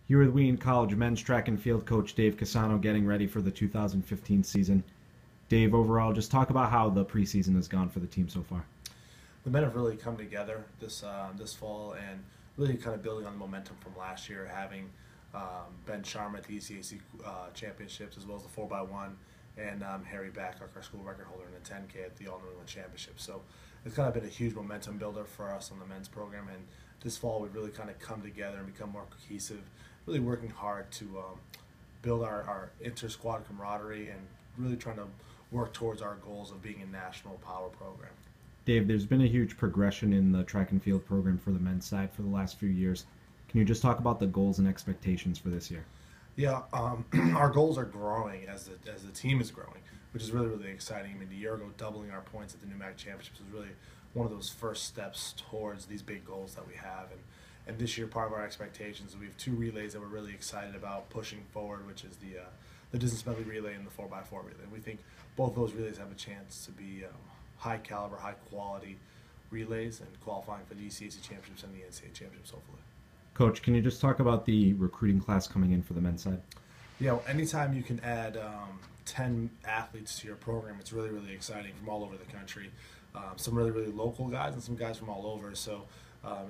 Here with Wheaton College men's track and field coach Dave Casano getting ready for the 2015 season. Dave, overall, just talk about how the preseason has gone for the team so far. The men have really come together this fall and really kind of building on the momentum from last year, having Ben Sharma at the ECAC championships as well as the 4x1, and Harry Babcock, our school record holder in the 10K at the All New England Championship. So it's kind of been a huge momentum builder for us on the men's program, and this fall we've really kind of come together and become more cohesive, really working hard to build our inter-squad camaraderie and really trying to work towards our goals of being a national power program. Dave, there's been a huge progression in the track and field program for the men's side for the last few years. Can you just talk about the goals and expectations for this year? Yeah, our goals are growing as the team is growing, which is really exciting. I mean, a year ago, doubling our points at the NEWMAC Championships was really one of those first steps towards these big goals that we have. And this year, part of our expectations, we have two relays that we're really excited about pushing forward, which is the distance medley relay and the 4x4 relay. We think both those relays have a chance to be high caliber, high quality relays and qualifying for the ECAC Championships and the NCAA Championships, hopefully. Coach, can you just talk about the recruiting class coming in for the men's side? Yeah, anytime you can add 10 athletes to your program, it's really exciting from all over the country. Some really local guys and some guys from all over. So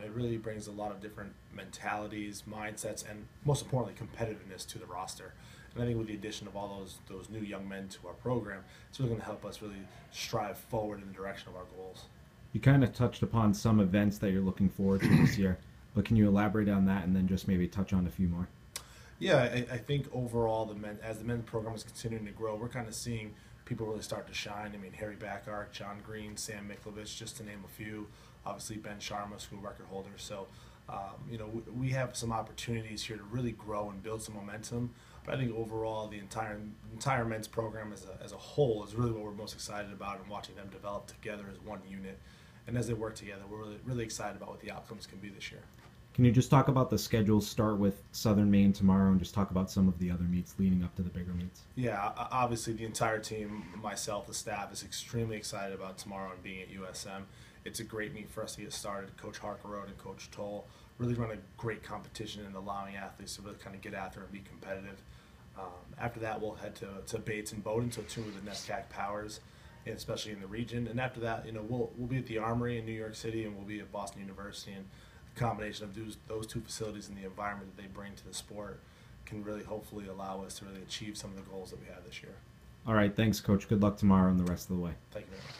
it really brings a lot of different mentalities, mindsets, and most importantly, competitiveness to the roster. And I think with the addition of all those new young men to our program, it's really going to help us really strive forward in the direction of our goals. You kind of touched upon some events that you're looking forward to this year, but can you elaborate on that and then just maybe touch on a few more? Yeah, I think overall, as the men's program is continuing to grow, we're kind of seeing people really start to shine. I mean, Harry Babcock, John Green, Sam Miklovich, just to name a few. Obviously, Ben Sharma, school record holder. So, we have some opportunities here to really grow and build some momentum. But I think overall, the entire men's program as a whole is really what we're most excited about, and watching them develop together as one unit. And as they work together, we're really excited about what the outcomes can be this year. Can you just talk about the schedules? Start with Southern Maine tomorrow and just talk about some of the other meets leading up to the bigger meets. Yeah, obviously the entire team, myself, the staff, is extremely excited about tomorrow and being at USM. It's a great meet for us to get started. Coach Harkerode and Coach Toll really run a great competition and allowing athletes to really kind of get after and be competitive. After that, we'll head to Bates and Bowdoin, so two of the NESCAC powers, and especially in the region. And after that, we'll be at the Armory in New York City, and we'll be at Boston University. And the combination of those two facilities and the environment that they bring to the sport can really hopefully allow us to really achieve some of the goals that we have this year. All right, thanks, Coach. Good luck tomorrow and the rest of the way. Thank you very much.